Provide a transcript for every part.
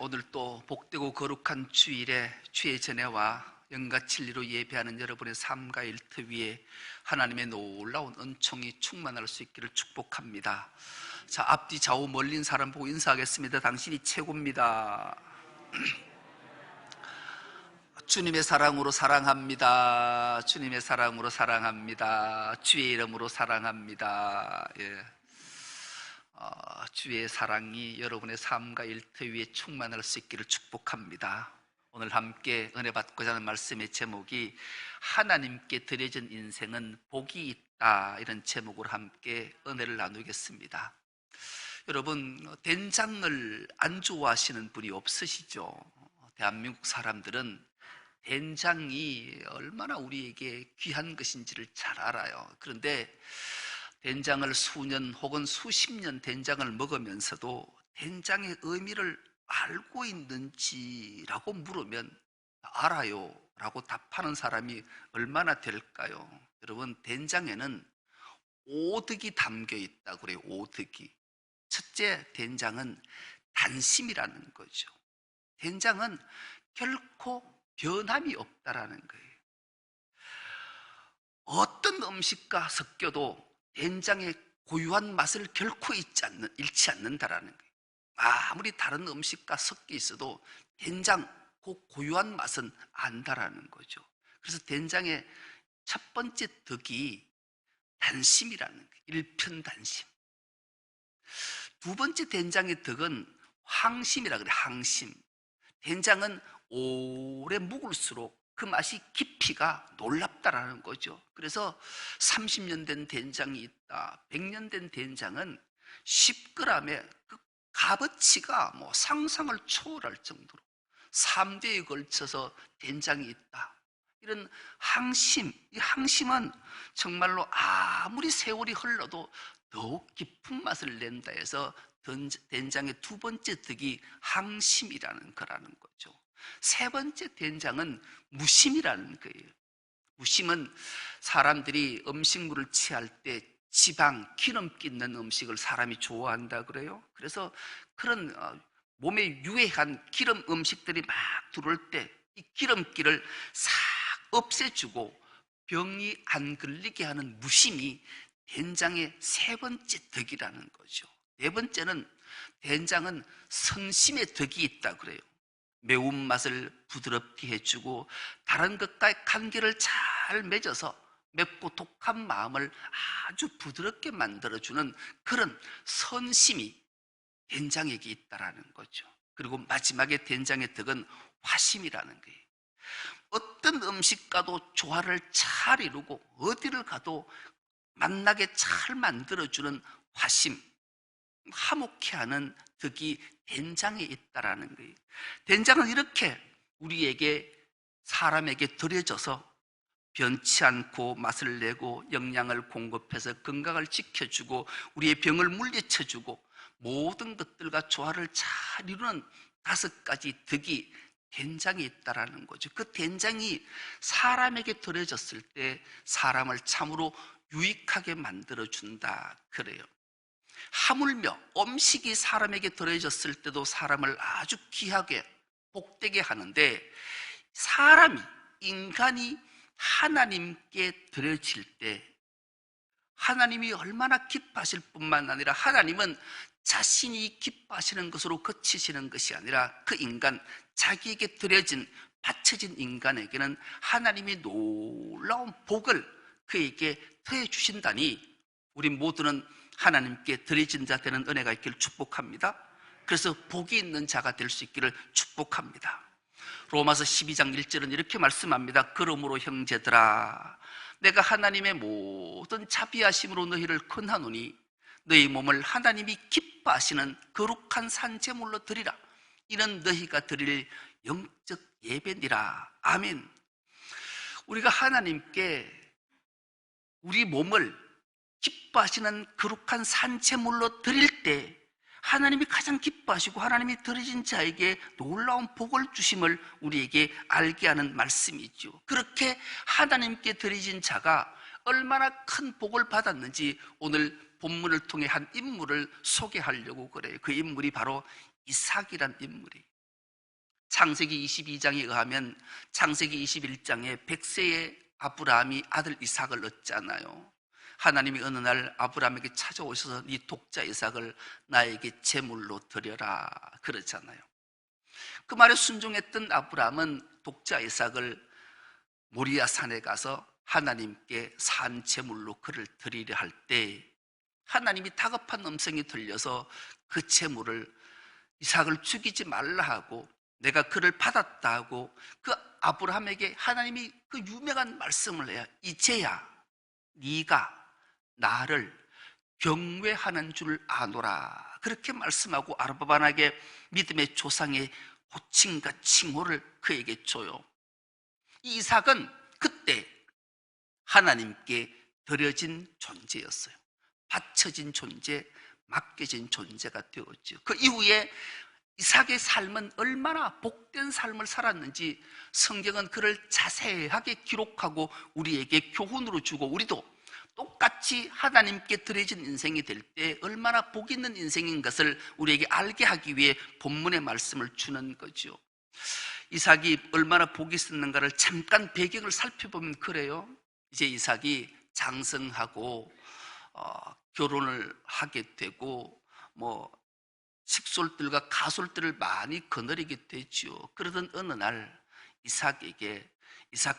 오늘 또 복되고 거룩한 주일에 주의 전에와 영과 진리로 예배하는 여러분의 삶과 일터 위에 하나님의 놀라운 은총이 충만할 수 있기를 축복합니다. 자, 앞뒤 좌우 멀린 사람 보고 인사하겠습니다. 당신이 최고입니다. 주님의 사랑으로 사랑합니다. 주님의 사랑으로 사랑합니다. 주의 이름으로 사랑합니다. 주의 사랑이 여러분의 삶과 일터 위에 충만할 수 있기를 축복합니다. 오늘 함께 은혜 받고자 하는 말씀의 제목이 하나님께 드려진 인생은 복이 있다, 이런 제목으로 함께 은혜를 나누겠습니다. 여러분, 된장을 안 좋아하시는 분이 없으시죠? 대한민국 사람들은 된장이 얼마나 우리에게 귀한 것인지를 잘 알아요. 그런데 된장을 수년 혹은 수십 년 된장을 먹으면서도 된장의 의미를 알고 있는지라고 물으면 알아요 라고 답하는 사람이 얼마나 될까요? 여러분, 된장에는 오득이 담겨 있다고 그래요. 오득이. 첫째, 된장은 단심이라는 거죠. 된장은 결코 변함이 없다라는 거예요. 어떤 음식과 섞여도 된장의 고유한 맛을 결코 잃지 않는다라는 거예요. 아무리 다른 음식과 섞여 있어도 된장 그 고유한 맛은 안다라는 거죠. 그래서 된장의 첫 번째 덕이 단심이라는 거예요. 일편단심. 두 번째 된장의 덕은 항심이라 그래요. 항심. 된장은 오래 묵을수록 그 맛이 깊이가 놀랍다라는 거죠. 그래서 30년 된 된장이 있다, 100년 된 된장은 10g의 그 값어치가 상상을 초월할 정도로 3대에 걸쳐서 된장이 있다. 이런 항심, 이 항심은 정말로 아무리 세월이 흘러도 더욱 깊은 맛을 낸다 해서 된장의 두 번째 덕이 항심이라는 거라는 거죠. 세 번째 된장은 무심이라는 거예요. 무심은 사람들이 음식물을 취할 때 지방, 기름기 있는 음식을 사람이 좋아한다 그래요. 그래서 그런 몸에 유해한 기름 음식들이 막 들어올 때 이 기름기를 싹 없애주고 병이 안 걸리게 하는 무심이 된장의 세 번째 덕이라는 거죠. 네 번째는 된장은 선심의 덕이 있다 그래요. 매운맛을 부드럽게 해주고 다른 것과의 관계를 잘 맺어서 맵고 독한 마음을 아주 부드럽게 만들어주는 그런 선심이 된장에게 있다라는 거죠. 그리고 마지막에 된장의 덕은 화심이라는 거예요. 어떤 음식과도 조화를 잘 이루고 어디를 가도 만나게 잘 만들어주는 화심, 화목해 하는 덕이 된장에 있다라는 거예요. 된장은 이렇게 우리에게, 사람에게 들여져서 변치 않고 맛을 내고 영양을 공급해서 건강을 지켜주고 우리의 병을 물리쳐주고 모든 것들과 조화를 잘 이루는 5가지 덕이 된장에 있다라는 거죠. 그 된장이 사람에게 들여졌을 때 사람을 참으로 유익하게 만들어준다 그래요. 하물며 음식이 사람에게 들어졌을 때도 사람을 아주 귀하게 복되게 하는데, 인간이 하나님께 드려질 때 하나님이 얼마나 기뻐하실 뿐만 아니라 하나님은 자신이 기뻐하시는 것으로 그치시는 것이 아니라 그 인간, 자기에게 드려진, 바쳐진 인간에게는 하나님이 놀라운 복을 그에게 더해 주신다니, 우리 모두는 하나님께 드려진 자 되는 은혜가 있기를 축복합니다. 그래서 복이 있는 자가 될 수 있기를 축복합니다. 로마서 12장 1절은 이렇게 말씀합니다. 그러므로 형제들아, 내가 하나님의 모든 자비하심으로 너희를 권하노니 너희 몸을 하나님이 기뻐하시는 거룩한 산제물로 드리라. 이는 너희가 드릴 영적 예배니라. 아멘. 우리가 하나님께 우리 몸을 기뻐하시는 거룩한 산제물로 드릴 때 하나님이 가장 기뻐하시고 하나님이 드려진 자에게 놀라운 복을 주심을 우리에게 알게 하는 말씀이죠. 그렇게 하나님께 드려진 자가 얼마나 큰 복을 받았는지 오늘 본문을 통해 한 인물을 소개하려고 그래요. 그 인물이 바로 이삭이란 인물이에요. 창세기 22장에 의하면 창세기 21장에 100세의 아브라함이 아들 이삭을 얻잖아요. 하나님이 어느 날 아브라함에게 찾아오셔서 네 독자 이삭을 나에게 제물로 드려라 그러잖아요. 그 말에 순종했던 아브라함은 독자 이삭을 모리아 산에 가서 하나님께 산 제물로 그를 드리려 할 때 하나님이 다급한 음성이 들려서 그 제물을 이삭을 죽이지 말라 하고 내가 그를 받았다 하고 그 아브라함에게 하나님이 그 유명한 말씀을 해요. 이제야 네가 나를 경외하는 줄 아노라 그렇게 말씀하고 아브라함에게 믿음의 조상의 호칭과 칭호를 그에게 줘요. 이 이삭은 그때 하나님께 드려진 존재였어요. 바쳐진 존재, 맡겨진 존재가 되었죠. 그 이후에 이삭의 삶은 얼마나 복된 삶을 살았는지 성경은 그를 자세하게 기록하고 우리에게 교훈으로 주고 우리도 똑같이 하나님께 드려진 인생이 될 때 얼마나 복 있는 인생인 것을 우리에게 알게 하기 위해 본문의 말씀을 주는 거죠. 이삭이 얼마나 복이 있었는가를 잠깐 배경을 살펴보면 그래요. 이제 이삭이 장성하고 결혼을 하게 되고 식솔들과 가솔들을 많이 거느리게 되죠. 그러던 어느 날 이삭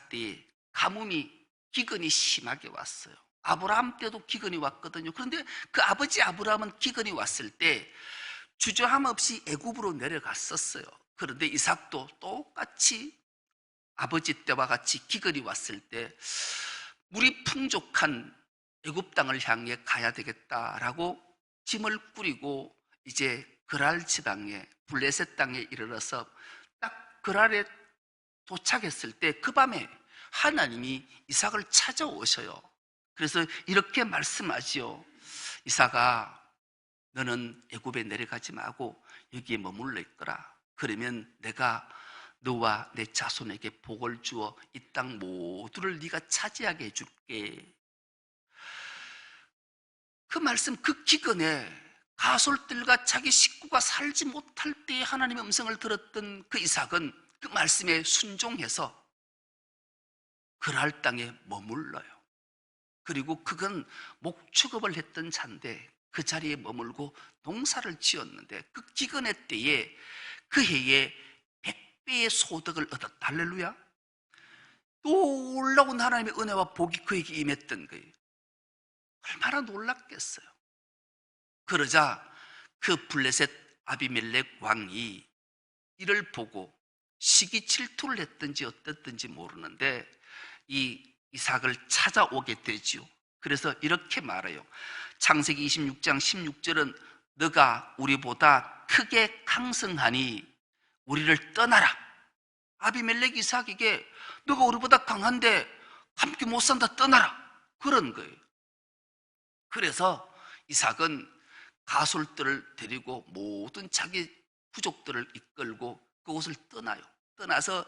때에 가뭄이 기근이 심하게 왔어요. 아브라함 때도 기근이 왔거든요. 그런데 그 아버지 아브라함은 기근이 왔을 때 주저함 없이 애굽으로 내려갔었어요. 그런데 이삭도 똑같이 아버지 때와 같이 기근이 왔을 때 물이 풍족한 애굽 땅을 향해 가야 되겠다라고 짐을 꾸리고 이제 그랄 지방에 블레셋 땅에 이르러서 딱 그랄에 도착했을 때 그 밤에 하나님이 이삭을 찾아오셔요. 그래서 이렇게 말씀하지요. 이삭아, 너는 애굽에 내려가지 말고 여기에 머물러 있거라. 그러면 내가 너와 내 자손에게 복을 주어 이 땅 모두를 네가 차지하게 해줄게. 그 말씀, 그 기근에 가솔들과 자기 식구가 살지 못할 때에 하나님의 음성을 들었던 그 이삭은 그 말씀에 순종해서 그랄 땅에 머물러요. 그리고 그건 목축업을 했던 자인데 그 자리에 머물고 농사를 지었는데 그 기근의 때에 그 해에 100배의 소득을 얻었다. 할렐루야. 놀라운 하나님의 은혜와 복이 그에게 임했던 거예요. 얼마나 놀랐겠어요. 그러자 그 블레셋 아비멜렉 왕이 이를 보고 시기 질투를 했든지 어땠든지 모르는데 이 이삭을 찾아오게 되지요. 그래서 이렇게 말해요. 창세기 26장 16절은 너가 우리보다 크게 강성하니 우리를 떠나라. 아비멜렉 이삭에게 너가 우리보다 강한데 함께 못 산다, 떠나라, 그런 거예요. 그래서 이삭은 가솔들을 데리고 모든 자기 부족들을 이끌고 그곳을 떠나요. 떠나서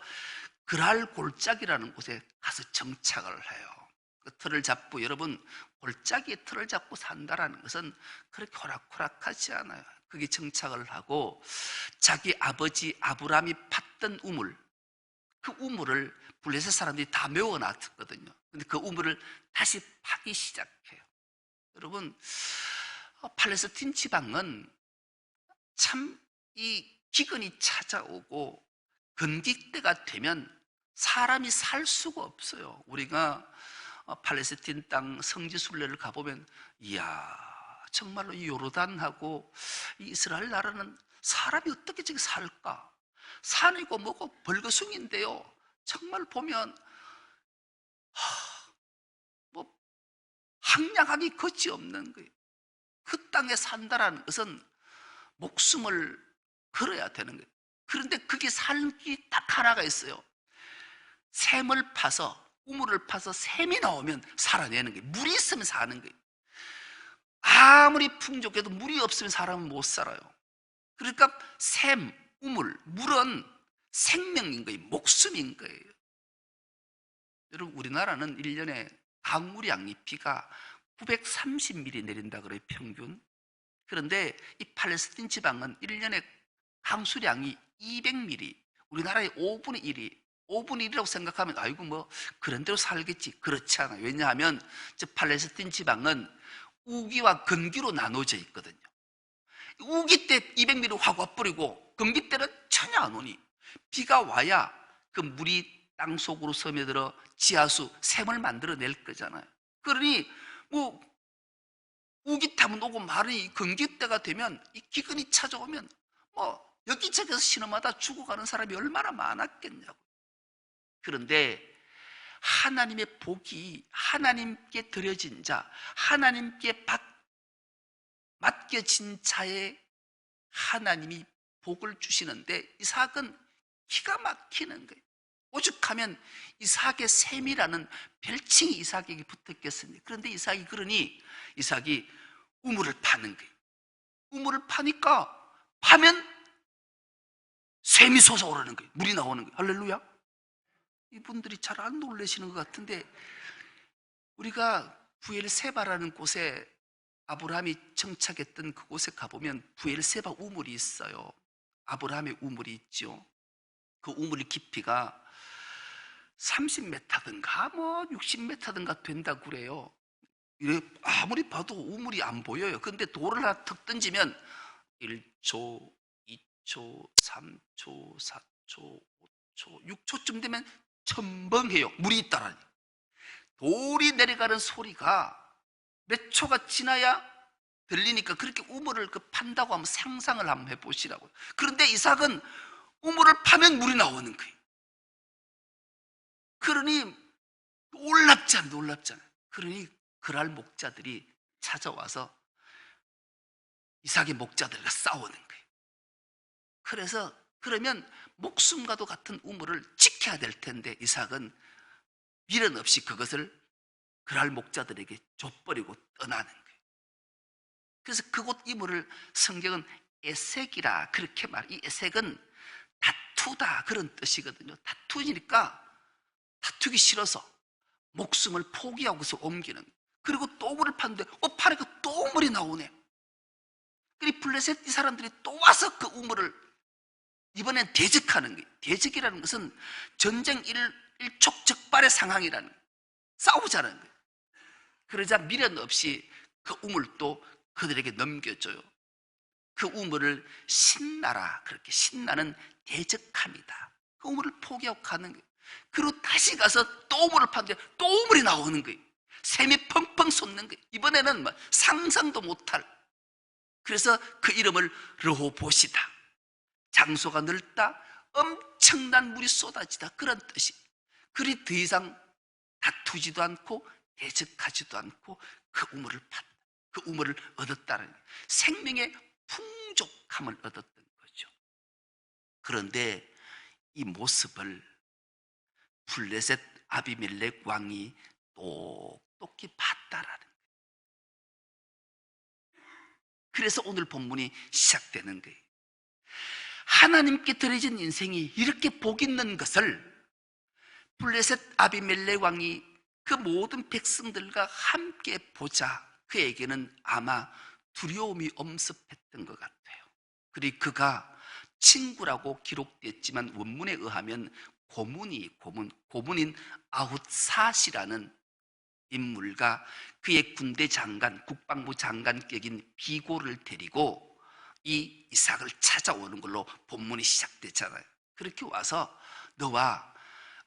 그랄 골짜기라는 곳에 가서 정착을 해요. 그 틀을 잡고, 여러분, 골짜기에 틀을 잡고 산다라는 것은 그렇게 호락호락하지 않아요. 거기 정착을 하고 자기 아버지 아브라함이 팠던 우물, 그 우물을 블레셋 사람들이 다 메워놨거든요. 근데 그 우물을 다시 파기 시작해요. 여러분, 팔레스틴 지방은 참 이 기근이 찾아오고 건기 때가 되면 사람이 살 수가 없어요. 우리가 팔레스틴 땅 성지 순례를 가보면 이야, 정말로 이 요르단하고 이 이스라엘 나라는 사람이 어떻게 저기 살까? 산이고 뭐고 벌거숭인데요, 정말 보면 뭐 황량하기 거지없는 거예요. 그 땅에 산다라는 것은 목숨을 걸어야 되는 거예요. 그런데 그게 살기 딱 하나가 있어요. 샘을 파서, 우물을 파서 샘이 나오면 살아내는 거예요. 물이 있으면 사는 거예요. 아무리 풍족해도 물이 없으면 사람은 못 살아요. 그러니까 샘, 우물, 물은 생명인 거예요. 목숨인 거예요. 여러분, 우리나라는 1년에 강우량이 비가 930mm 내린다 그래요, 평균. 그런데 이 팔레스틴 지방은 1년에 강수량이 200mm, 우리나라의 5분의 1이 5분의 1이라고 생각하면 아이고 뭐 그런 대로 살겠지. 그렇지 않아요. 왜냐하면 저 팔레스틴 지방은 우기와 건기로 나눠져 있거든요. 우기 때 200mm 확 와버리고 건기 때는 전혀 안 오니 비가 와야 그 물이 땅 속으로 스며들어 지하수, 샘을 만들어낼 거잖아요. 그러니 뭐 우기 타면 오고 말이 건기 때가 되면 이 기근이 찾아오면 뭐 여기저기서 신호마다 죽어가는 사람이 얼마나 많았겠냐고. 그런데 하나님의 복이 하나님께 드려진 자, 하나님께 맡겨진 자에 하나님이 복을 주시는데 이삭은 기가 막히는 거예요. 오죽하면 이삭의 셈이라는 별칭이 이삭에게 붙었겠습니까? 그런데 이삭이 그러니 이삭이 우물을 파는 거예요. 우물을 파니까 파면 샘이 솟아오르는 거예요. 물이 나오는 거예요. 할렐루야. 이분들이 잘 안 놀라시는 것 같은데 우리가 부엘세바라는 곳에 아브라함이 정착했던 그곳에 가보면 부엘세바 우물이 있어요. 아브라함의 우물이 있죠. 그 우물의 깊이가 30m든가 뭐 60m든가 된다고 그래요. 아무리 봐도 우물이 안 보여요. 근데 돌을 하나 턱 던지면 1초, 2초, 3초, 4초, 5초, 6초쯤 되면 첨벙해요. 물이 있다라니. 돌이 내려가는 소리가 몇 초가 지나야 들리니까 그렇게 우물을 판다고 하면 상상을 한번 해보시라고요. 그런데 이삭은 우물을 파면 물이 나오는 거예요. 그러니 놀랍잖아요. 그러니 그랄 목자들이 찾아와서 이삭의 목자들과 싸우는 거예요. 그래서 그러면 목숨과도 같은 우물을 지켜야 될 텐데 이삭은 미련 없이 그것을 그랄 목자들에게 줘버리고 떠나는 거예요. 그래서 그곳 이물을 성경은 에색이라 그렇게 이 에색은 다투다 그런 뜻이거든요. 다투니까 다투기 싫어서 목숨을 포기하고서 옮기는. 그리고 또 물을 팠는데 파니까 또 물이 나오네. 그리고 블레셋 이 사람들이 또 와서 그 우물을 이번엔 대적하는 거예요. 대적이라는 것은 전쟁 일촉즉발의 상황이라는 거예요. 싸우자는 거예요. 그러자 미련 없이 그 우물도 그들에게 넘겨줘요. 그 우물을 신나라, 그렇게 신나는 대적함이다. 그 우물을 포기하고 가는 거예요. 그리고 다시 가서 또 우물을 파는데 또 우물이 나오는 거예요. 샘이 펑펑 솟는 거예요. 이번에는 상상도 못할. 그래서 그 이름을 르호봇이다. 장소가 넓다, 엄청난 물이 쏟아지다, 그런 뜻이. 그리 더 이상 다투지도 않고 대적하지도 않고 그 우물을 팠다. 그 우물을 얻었다는 거예요. 생명의 풍족함을 얻었던 거죠. 그런데 이 모습을 블레셋 아비멜렉 왕이 똑똑히 봤다라는 거예요. 그래서 오늘 본문이 시작되는 거예요. 하나님께 드려진 인생이 이렇게 복 있는 것을 블레셋 아비멜렉 왕이 그 모든 백성들과 함께 보자 그에게는 아마 두려움이 엄습했던 것 같아요. 그리고 그가 친구라고 기록됐지만 원문에 의하면 고문인 아훗삿이라는 인물과 그의 군대 장관, 국방부 장관격인 비고를 데리고 이 이삭을 찾아오는 걸로 본문이 시작됐잖아요. 그렇게 와서 너와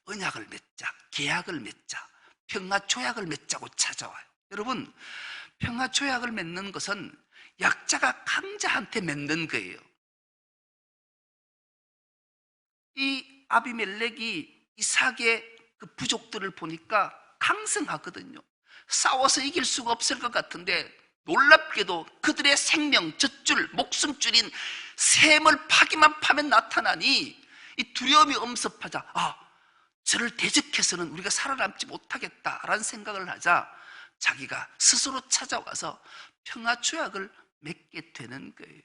언약을 맺자, 계약을 맺자, 평화조약을 맺자고 찾아와요. 여러분, 평화조약을 맺는 것은 약자가 강자한테 맺는 거예요. 이 아비멜렉이 이삭의 그 부족들을 보니까 강성하거든요. 싸워서 이길 수가 없을 것 같은데 놀랍게도 그들의 생명, 젖줄, 목숨줄인 샘을 파기만 파면 나타나니 이 두려움이 엄습하자 저를 대적해서는 우리가 살아남지 못하겠다라는 생각을 하자 자기가 스스로 찾아와서 평화조약을 맺게 되는 거예요.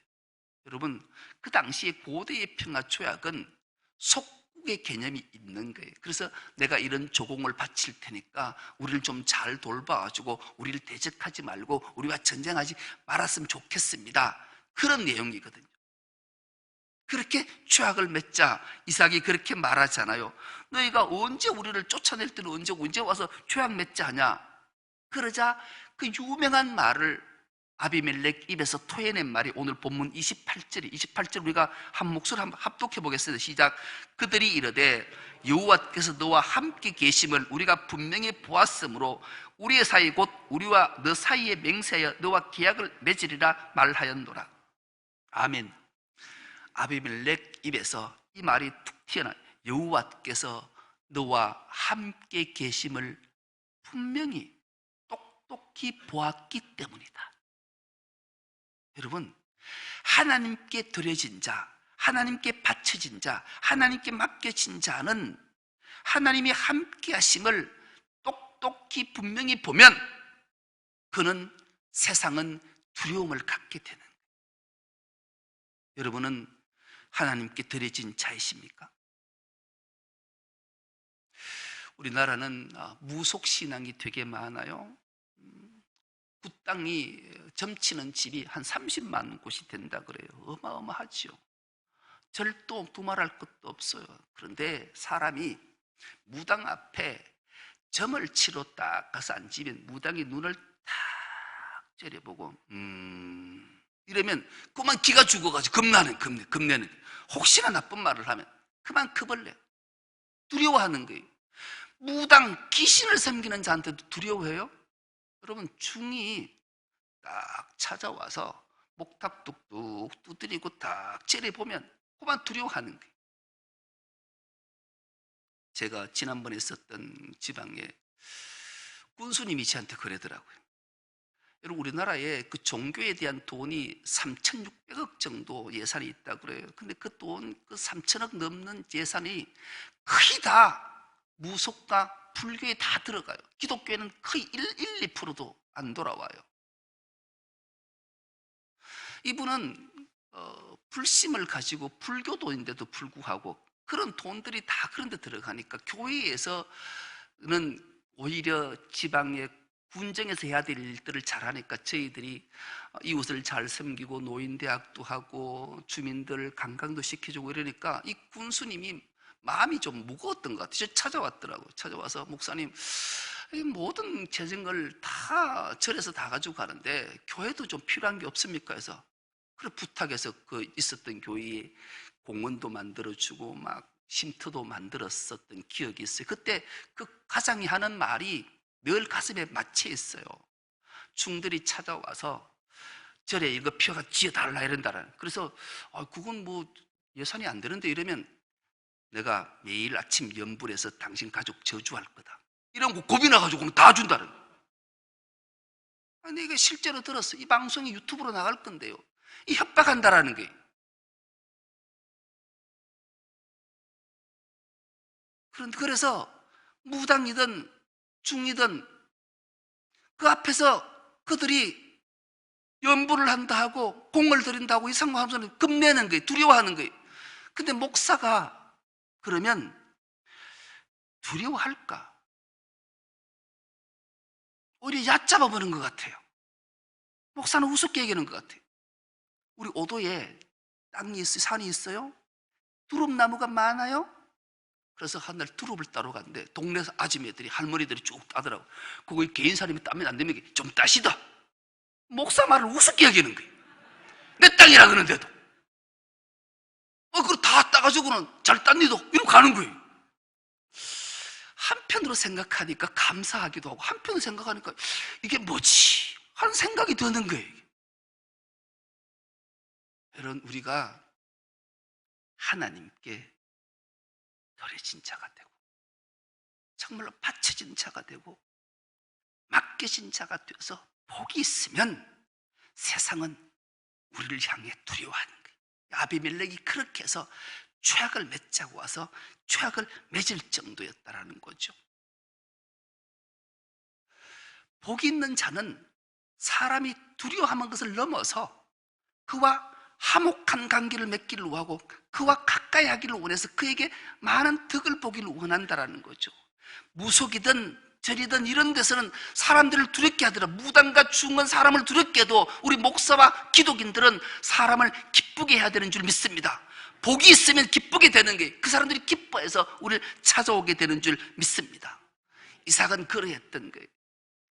여러분, 그 당시에 고대의 평화조약은 속국의 개념이 있는 거예요. 그래서 내가 이런 조공을 바칠 테니까 우리를 좀 잘 돌봐가지고 우리를 대적하지 말고 우리가 전쟁하지 말았으면 좋겠습니다. 그런 내용이거든요. 그렇게 죄악을 맺자. 이삭이 그렇게 말하잖아요. 너희가 언제 우리를 쫓아낼 때는 언제 와서 죄악 맺자 하냐. 그러자 그 유명한 말을 아비멜렉 입에서 토해낸 말이 오늘 본문 28절 우리가 한 목소리 한번 합독해 보겠습니다. 시작. 그들이 이르되 여호와께서 너와 함께 계심을 우리가 분명히 보았으므로 우리의 사이 곧 우리와 너 사이에 맹세하여 너와 계약을 맺으리라 말하였노라. 아멘. 아비멜렉 입에서 이 말이 툭 튀어나. 여호와께서 너와 함께 계심을 분명히 똑똑히 보았기 때문이다. 여러분, 하나님께 드려진 자, 하나님께 바쳐진 자, 하나님께 맡겨진 자는 하나님이 함께 하심을 똑똑히 분명히 보면 그는 세상은 두려움을 갖게 되는 거예요. 여러분은 하나님께 드려진 자이십니까? 우리나라는 무속신앙이 되게 많아요. 그 땅이 점치는 집이 한 30만 곳이 된다 그래요. 어마어마하죠. 절도 두말할 것도 없어요. 그런데 사람이 무당 앞에 점을 치러 딱 가서 앉으면 무당이 눈을 탁 째려보고 이러면 그만 기가 죽어가지고 겁내는 혹시나 나쁜 말을 하면 그만 겁을 내. 두려워하는 거예요. 무당 귀신을 섬기는 자한테도 두려워해요? 여러분, 중이 딱 찾아와서 목탁 뚝뚝 두드리고 딱 째려보면 그만 두려워하는 거예요. 제가 지난번에 있었던 지방에 군수님이 저한테 그러더라고요. 여러분, 우리나라에 그 종교에 대한 돈이 3,600억 정도 예산이 있다고 그래요. 근데 그 돈, 그 3,000억 넘는 예산이 거의 다 무속과 불교에 다 들어가요. 기독교에는 거의 2%도 안 돌아와요. 이분은 불심을 가지고 불교도인데도 불구하고 그런 돈들이 다 그런 데 들어가니까 교회에서는 오히려 지방의 군정에서 해야 될 일들을 잘하니까 저희들이 이웃을 잘 섬기고 노인대학도 하고 주민들 관광도 시켜주고 이러니까 이 군수님이 마음이 좀 무거웠던 것 같아요. 찾아왔더라고요. 찾아와서 목사님, 모든 재정을 다 절에서 다 가지고 가는데 교회도 좀 필요한 게 없습니까? 해서 그래 부탁해서 그 있었던 교회에 공원도 만들어주고 막 쉼터도 만들었었던 기억이 있어요. 그때 그 가장이 하는 말이 늘 가슴에 맺혀 있어요. 중들이 찾아와서 절에 이거 피어가 지어달라 이런다라. 그래서 그건 뭐 예산이 안 되는데 이러면 내가 매일 아침 염불해서 당신 가족 저주할 거다. 이런 거 고비 나가지고 다 준다는 거예요. 내가 실제로 들었어. 이 방송이 유튜브로 나갈 건데요. 이 협박한다라는 게. 그래서 무당이든 중이든 그 앞에서 그들이 연부를 한다 하고 공을 들인다고 이상한 하면서 겁내는 거예요. 두려워하는 거예요. 근데 목사가 그러면 두려워할까? 오히려 얕잡아 보는 것 같아요. 목사는 우습게 얘기하는 것 같아요. 우리 오도에 땅이 있어요? 산이 있어요? 두릅나무가 많아요? 그래서 한 날 두릅을 따러 갔는데 동네 아줌매들이 할머니들이 쭉 따더라고. 그거 개인 사람이 따면 안 되면 좀 따시다. 목사 말을 우습게 얘기하는 거예요. 내 땅이라 그러는데도. 그걸 다 따가지고는 잘 땄니도 이러고 가는 거예요. 한편으로 생각하니까 감사하기도 하고 한편으로 생각하니까 이게 뭐지? 하는 생각이 드는 거예요. 여러분, 우리가 하나님께 드려진 자가 되고 정말로 바쳐진 자가 되고 맡겨진 자가 되어서 복이 있으면 세상은 우리를 향해 두려워하는 거예요. 아비멜렉이 그렇게 해서 죄악을 맺자고 와서 죄악을 맺을 정도였다라는 거죠. 복이 있는 자는 사람이 두려워하는 것을 넘어서 그와 화목한 관계를 맺기를 원하고 그와 가까이 하기를 원해서 그에게 많은 덕을 보기를 원한다라는 거죠. 무속이든 절이든 이런 데서는 사람들을 두렵게 하더라. 무당과 중은 사람을 두렵게 해도 우리 목사와 기독인들은 사람을 기쁘게 해야 되는 줄 믿습니다. 복이 있으면 기쁘게 되는 게, 그 사람들이 기뻐해서 우리를 찾아오게 되는 줄 믿습니다. 이삭은 그러했던 거예요.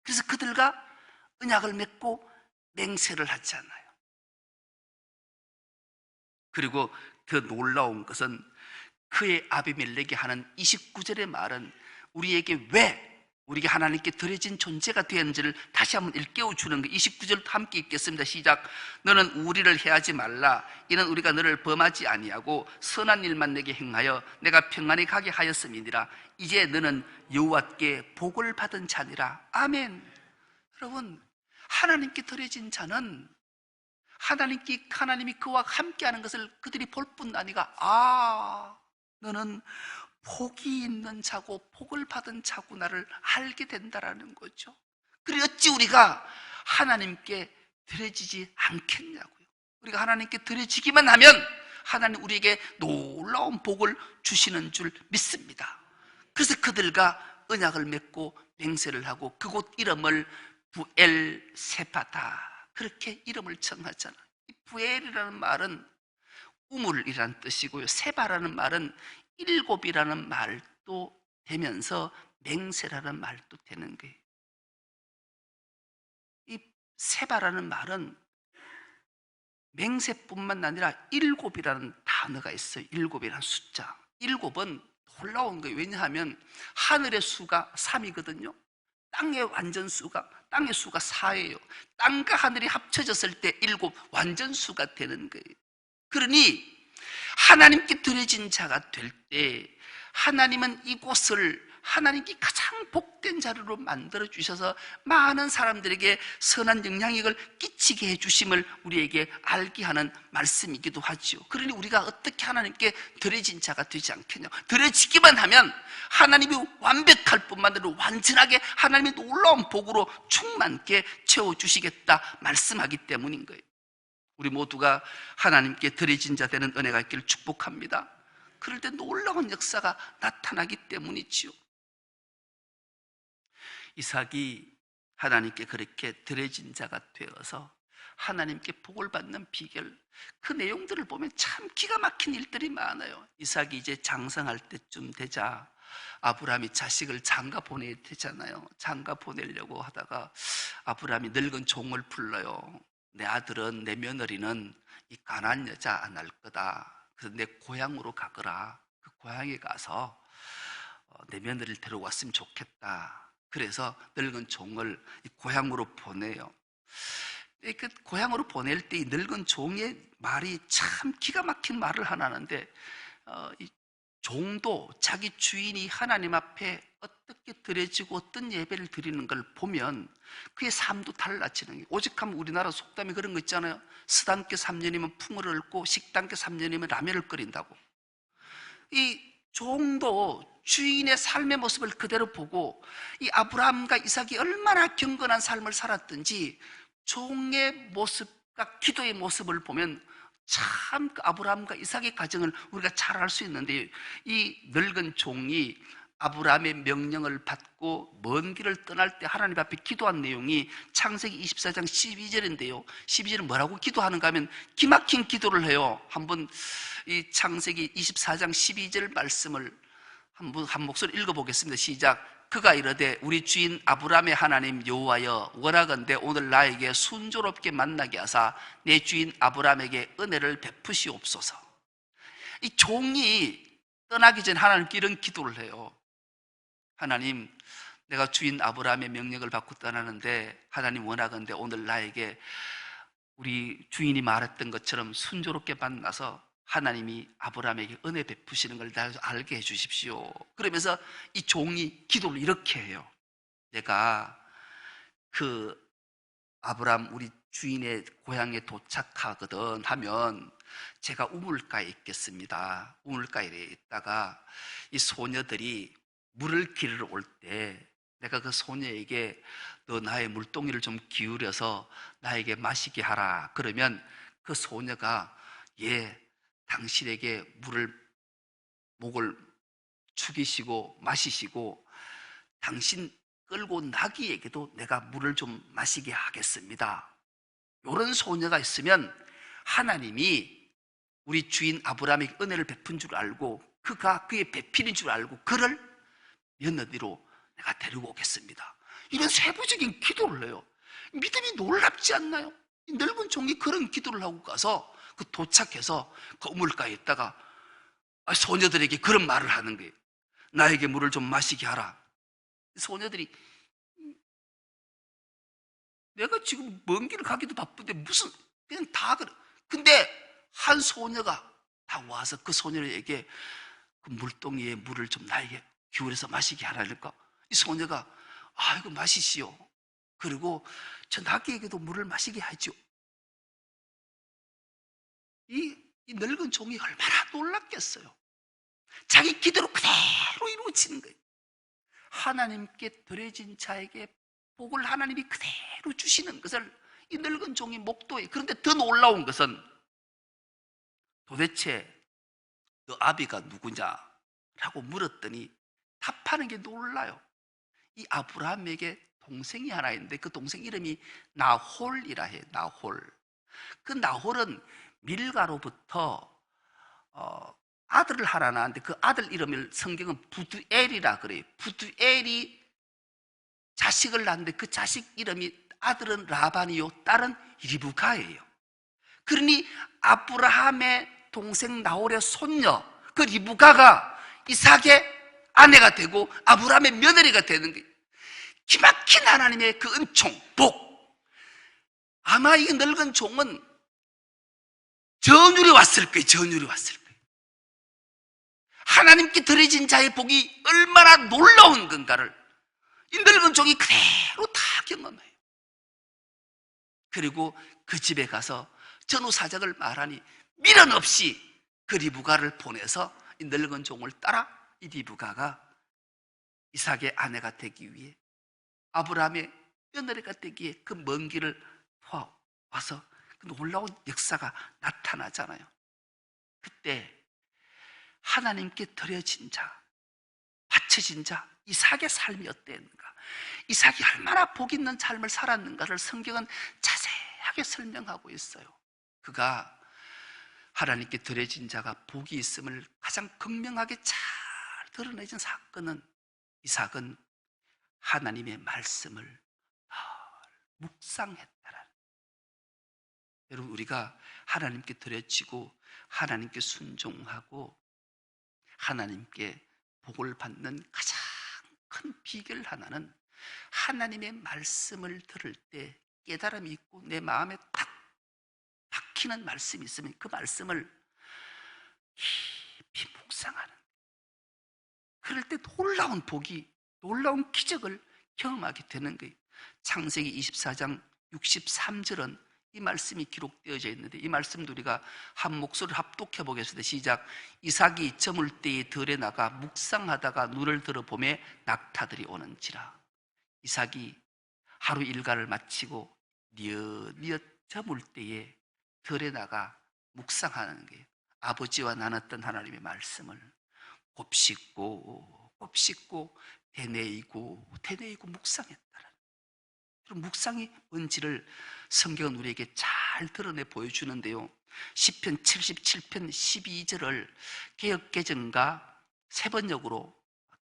그래서 그들과 언약을 맺고 맹세를 하잖아요. 그리고 그 놀라운 것은 그의 아비멜렉이 하는 29절의 말은 우리에게 왜 우리가 하나님께 드려진 존재가 되었는지를 다시 한번 일깨워주는 거예요. 29절 함께 읽겠습니다. 시작. 너는 우리를 해하지 말라. 이는 우리가 너를 범하지 아니하고 선한 일만 내게 행하여 내가 평안히 가게 하였음이니라. 이제 너는 여호와께 복을 받은 자니라. 아멘. 여러분, 하나님께 드려진 자는 하나님이 그와 함께하는 것을 그들이 볼 뿐 아니라 너는 복이 있는 자고 복을 받은 자구나를 알게 된다라는 거죠. 그리고 어찌 우리가 하나님께 드려지지 않겠냐고요. 우리가 하나님께 드려지기만 하면 하나님 우리에게 놀라운 복을 주시는 줄 믿습니다. 그래서 그들과 언약을 맺고 맹세를 하고 그곳 이름을 부엘세바다, 그렇게 이름을 정하잖아요. 이 부엘이라는 말은 우물이라는 뜻이고요, 세바라는 말은 일곱이라는 말도 되면서 맹세라는 말도 되는 거예요. 이 세바라는 말은 맹세뿐만 아니라 일곱이라는 단어가 있어요. 일곱이라는 숫자. 일곱은 놀라운 거예요. 왜냐하면 하늘의 수가 3이거든요. 땅의 완전수가, 땅의 수가 4예요. 땅과 하늘이 합쳐졌을 때 일곱 완전수가 되는 거예요. 그러니 하나님께 드려진 자가 될 때 하나님은 이곳을 하나님께 가장 복된 자리로 만들어 주셔서 많은 사람들에게 선한 영향력을 끼치게 해주심을 우리에게 알게 하는 말씀이기도 하지요. 그러니 우리가 어떻게 하나님께 드려진 자가 되지 않겠냐. 드려지기만 하면 하나님이 완벽할 뿐만 아니라 완전하게 하나님의 놀라운 복으로 충만케 채워주시겠다 말씀하기 때문인 거예요. 우리 모두가 하나님께 드려진 자 되는 은혜가 있기를 축복합니다. 그럴 때 놀라운 역사가 나타나기 때문이지요. 이삭이 하나님께 그렇게 드려진 자가 되어서 하나님께 복을 받는 비결, 그 내용들을 보면 참 기가 막힌 일들이 많아요. 이삭이 이제 장성할 때쯤 되자 아브라함이 자식을 장가 보내야 되잖아요. 장가 보내려고 하다가 아브라함이 늙은 종을 불러요. 내 아들은, 내 며느리는 이 가나안 여자 안 할 거다. 그래서 내 고향으로 가거라. 그 고향에 가서 내 며느리를 데려왔으면 좋겠다. 그래서 늙은 종을 고향으로 보내요. 그 고향으로 보낼 때 이 늙은 종의 말이 참 기가 막힌 말을 하나 하는데, 이 종도 자기 주인이 하나님 앞에 어떻게 드려지고 어떤 예배를 드리는 걸 보면 그의 삶도 달라지는 거예요. 오직하면 우리나라 속담이 그런 거 있잖아요. 스담께 3년이면 풍을 읊고 식담께 3년이면 라면을 끓인다고. 이 종도 주인의 삶의 모습을 그대로 보고 이 아브라함과 이삭이 얼마나 경건한 삶을 살았든지 종의 모습과 기도의 모습을 보면 참 아브라함과 이삭의 가정을 우리가 잘 알 수 있는데, 이 늙은 종이 아브라함의 명령을 받고 먼 길을 떠날 때 하나님 앞에 기도한 내용이 창세기 24장 12절인데요 12절은 뭐라고 기도하는가 하면 기막힌 기도를 해요. 한번 이 창세기 24장 12절 말씀을 한 목소리 읽어보겠습니다. 시작. 그가 이르되 우리 주인 아브라함의 하나님 여호와여, 원하건대 오늘 나에게 순조롭게 만나게 하사 내 주인 아브라함에게 은혜를 베푸시옵소서. 이 종이 떠나기 전에 하나님께 이런 기도를 해요. 하나님, 내가 주인 아브라함의 명령을 받고 떠나는데 하나님 원하건대 오늘 나에게 우리 주인이 말했던 것처럼 순조롭게 만나서 하나님이 아브라함에게 은혜 베푸시는 걸 알게 해주십시오. 그러면서 이 종이 기도를 이렇게 해요. 내가 그 아브라함 우리 주인의 고향에 도착하거든 하면 제가 우물가에 있겠습니다. 우물가에 있다가 이 소녀들이 물을 기르러 올 때 내가 그 소녀에게 너 나의 물동이를 좀 기울여서 나에게 마시게 하라. 그러면 그 소녀가 예, 당신에게 목을 축이시고 마시시고 당신 끌고 나귀에게도 내가 물을 좀 마시게 하겠습니다. 이런 소녀가 있으면 하나님이 우리 주인 아브라함에게 은혜를 베푼 줄 알고 그가 그의 배필인 줄 알고 그를 며느리로 내가 데리고 오겠습니다. 이런 세부적인 기도를 해요. 믿음이 놀랍지 않나요? 이 늙은 종이 그런 기도를 하고 가서 그 도착해서 그 우물가에 있다가 소녀들에게 그런 말을 하는 거예요. 나에게 물을 좀 마시게 하라. 소녀들이 내가 지금 먼 길을 가기도 바쁜데 무슨 그냥 다 그래. 근데 한 소녀가 다 와서 그 소녀에게 그 물동이에 물을 좀 나에게 기울여서 마시게 하라니까 이 소녀가 이거 마시시오. 그리고 저 나귀에게도 물을 마시게 하죠. 이 늙은 종이 얼마나 놀랐겠어요. 자기 기대로 그대로 이루어지는 거예요. 하나님께 드려진 자에게 복을 하나님이 그대로 주시는 것을 이 늙은 종이 목도해. 그런데 더 놀라운 것은 도대체 너 아비가 누구냐라고 물었더니 답하는 게 놀라요. 이 아브라함에게 동생이 하나 있는데 그 동생 이름이 나홀이라 해요. 나홀. 그 나홀은 밀가로부터 아들을 하나 낳았는데 그 아들 이름을 성경은 부두엘이라 그래요. 부두엘이 자식을 낳았는데 그 자식 이름이 아들은 라반이요 딸은 리브가예요. 그러니 아브라함의 동생 나홀의 손녀 그 리브가가 이삭의 아내가 되고 아브라함의 며느리가 되는 거예요. 기막힌 하나님의 그 은총, 복. 아마 이 늙은 종은 전율이 왔을 거예요. 전율이 왔을 거예요. 하나님께 드려진 자의 복이 얼마나 놀라운 건가를 이 늙은 종이 그대로 다 경험해요. 그리고 그 집에 가서 전후사적을 말하니 미련 없이 그 리브가를 보내서 이 늙은 종을 따라 이 리브가가 이삭의 아내가 되기 위해 아브라함의 며느리가 되기 위해 그 먼 길을 와서 그 놀라운 역사가 나타나잖아요. 그때 하나님께 드려진 자, 바쳐진 자 이삭의 삶이 어땠는가, 이삭이 얼마나 복 있는 삶을 살았는가를 성경은 자세하게 설명하고 있어요. 그가 하나님께 드려진 자가 복이 있음을 가장 극명하게 잘 드러내준 사건은 이삭은 하나님의 말씀을 묵상했다라는. 여러분, 우리가 하나님께 드려지고 하나님께 순종하고 하나님께 복을 받는 가장 큰 비결 하나는 하나님의 말씀을 들을 때 깨달음이 있고 내 마음에 딱 박히는 말씀이 있으면 그 말씀을 깊이 묵상하는, 그럴 때 놀라운 복이, 놀라운 기적을 경험하게 되는 거예요. 창세기 24장 63절은 이 말씀이 기록되어져 있는데 이 말씀도 우리가 한 목소리를 합독해 보겠습니다. 시작. 이삭이 저물 때에 들에 나가 묵상하다가 눈을 들어 보매 낙타들이 오는지라. 이삭이 하루 일과를 마치고 뉘엿뉘엿 저물 때에 들에 나가 묵상하는 거예요. 아버지와 나눴던 하나님의 말씀을 곱씹고 곱씹고 되뇌이고 묵상했다는. 묵상이 뭔지를 성경은 우리에게 잘 드러내 보여주는데요. 시편 77편 12절을 개역개정과 세번역으로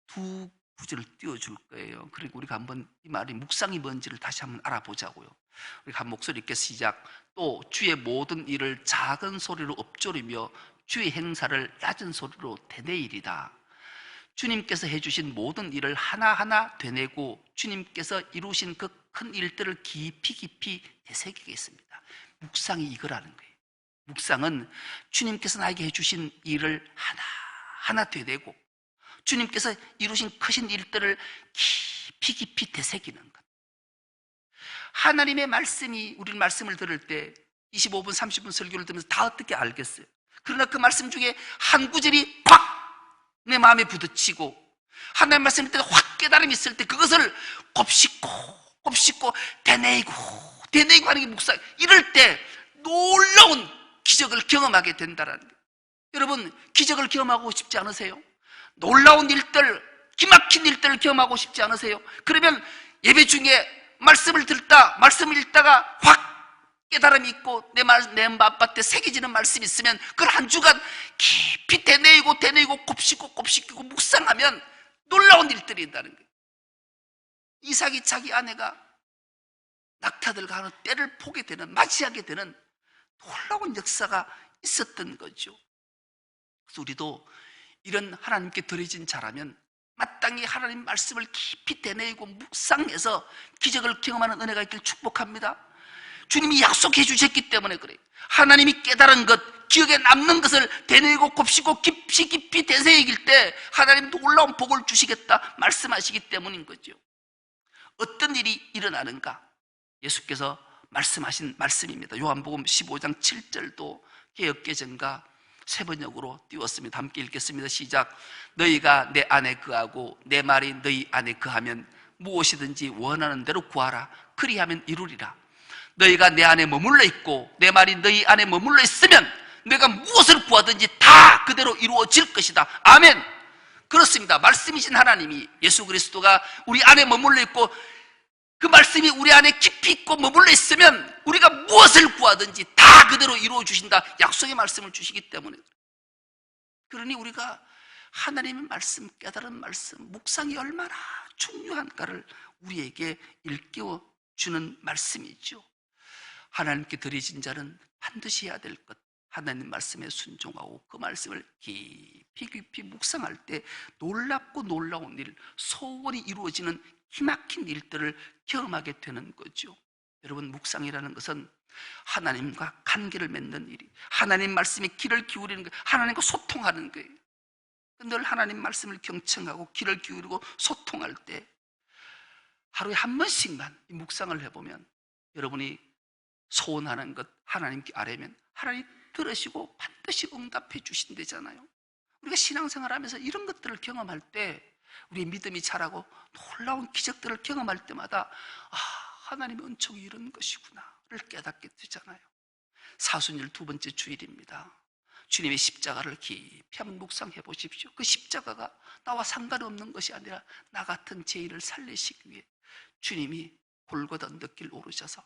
두 구절을 띄워줄 거예요. 그리고 우리가 한번 이 말이 묵상이 뭔지를 다시 한번 알아보자고요. 우리가 한 목소리 있게 시작. 또 주의 모든 일을 작은 소리로 읊조리며 주의 행사를 낮은 소리로 되뇌이리다. 주님께서 해주신 모든 일을 하나하나 되뇌고 주님께서 이루신 그 큰 일들을 깊이 되새기겠습니다. 묵상이 이거라는 거예요. 묵상은 주님께서 나에게 해주신 일을 하나하나 되뇌고 주님께서 이루신 크신 일들을 깊이 되새기는 것. 하나님의 말씀이, 우리 말씀을 들을 때 25분 30분 설교를 들으면서 다 어떻게 알겠어요? 그러나 그 말씀 중에 한 구절이 팍 내 마음에 부딪히고 하나님 말씀일 때 확 깨달음이 있을 때 그것을 곱씹고 되뇌이고 하는 게 묵상. 이럴 때 놀라운 기적을 경험하게 된다는 거예요. 여러분, 기적을 경험하고 싶지 않으세요? 놀라운 일들, 기막힌 일들을 경험하고 싶지 않으세요? 그러면 예배 중에 말씀을 말씀을 읽다가 확 깨달음이 있고 내 마음밭에 새겨지는 말씀이 있으면 그걸 한 주간 깊이 되뇌이고 곱씹고 묵상하면 놀라운 일들이 있다는 거예요. 이삭이 자기 아내가 낙타들과 하는 때를 보게 되는, 맞이하게 되는 놀라운 역사가 있었던 거죠. 그래서 우리도 이런 하나님께 드려진 자라면 마땅히 하나님 말씀을 깊이 되뇌이고 묵상해서 기적을 경험하는 은혜가 있길 축복합니다. 주님이 약속해 주셨기 때문에 그래요. 하나님이 깨달은 것, 기억에 남는 것을 되뇌이고 곱씹고 깊이 되새길 때 하나님 놀라운 복을 주시겠다 말씀하시기 때문인 거죠. 어떤 일이 일어나는가? 예수께서 말씀하신 말씀입니다. 요한복음 15장 7절도 개역개정과 세번역으로 띄웠습니다. 함께 읽겠습니다. 시작. 너희가 내 안에 거하고 내 말이 너희 안에 거하면 무엇이든지 원하는 대로 구하라. 그리하면 이루리라. 너희가 내 안에 머물러 있고 내 말이 너희 안에 머물러 있으면 너희가 무엇을 구하든지 다 그대로 이루어질 것이다. 아멘. 그렇습니다. 말씀이신 하나님이, 예수 그리스도가 우리 안에 머물러 있고 그 말씀이 우리 안에 깊이 있고 머물러 있으면 우리가 무엇을 구하든지 다 그대로 이루어 주신다. 약속의 말씀을 주시기 때문에. 그러니 우리가 하나님의 말씀, 깨달은 말씀, 묵상이 얼마나 중요한가를 우리에게 일깨워 주는 말씀이죠. 하나님께 드려진 자는 반드시 해야 될 것, 하나님 말씀에 순종하고 그 말씀을 깊이 묵상할 때 놀랍고 놀라운 일, 소원이 이루어지는 기막힌 일들을 경험하게 되는 거죠. 여러분, 묵상이라는 것은 하나님과 관계를 맺는 일이, 하나님 말씀에 귀를 기울이는 거예요. 하나님과 소통하는 거예요. 늘 하나님 말씀을 경청하고 귀를 기울이고 소통할 때 하루에 한 번씩만 이 묵상을 해보면 여러분이 소원하는 것 하나님께 아뢰면 하나님 들으시고 반드시 응답해 주신다잖아요. 우리가 신앙생활 하면서 이런 것들을 경험할 때 우리의 믿음이 자라고 놀라운 기적들을 경험할 때마다 하나님의 은총이 이런 것이구나를 깨닫게 되잖아요. 사순절 두 번째 주일입니다. 주님의 십자가를 깊이 한번 묵상해 보십시오. 그 십자가가 나와 상관없는 것이 아니라 나 같은 죄인을 살리시기 위해 주님이 골고다 언덕길 오르셔서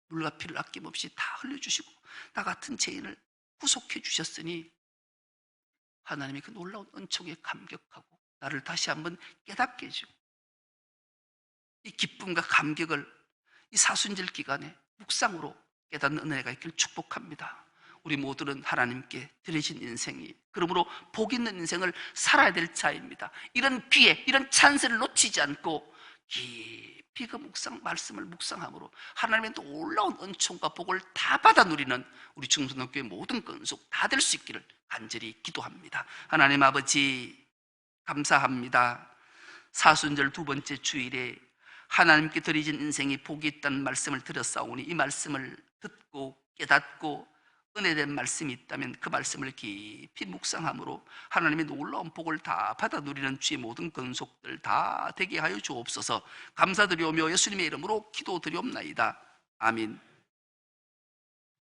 물과 피를 아낌없이 다 흘려주시고 나 같은 죄인을 구속해 주셨으니 하나님의 그 놀라운 은총에 감격하고 나를 다시 한번 깨닫게 해주고 이 기쁨과 감격을 이 사순절 기간에 묵상으로 깨닫는 은혜가 있길 축복합니다. 우리 모두는 하나님께 드려진 인생이, 그러므로 복 있는 인생을 살아야 될 자입니다. 이런 기회, 이런 찬스를 놓치지 않고 깊이 그 말씀을 묵상함으로 하나님의 놀라운 은총과 복을 다 받아 누리는 우리 중성교회 모든 건속 다 될 수 있기를 간절히 기도합니다. 하나님 아버지 감사합니다. 사순절 두 번째 주일에 하나님께 드려진 인생이 복이 있다는 말씀을 들었사오니 이 말씀을 듣고 깨닫고 은혜된 말씀이 있다면 그 말씀을 깊이 묵상함으로 하나님의 놀라운 복을 다 받아 누리는 주의 모든 건속들 다 되게 하여 주옵소서. 감사드리오며 예수님의 이름으로 기도드리옵나이다. 아멘.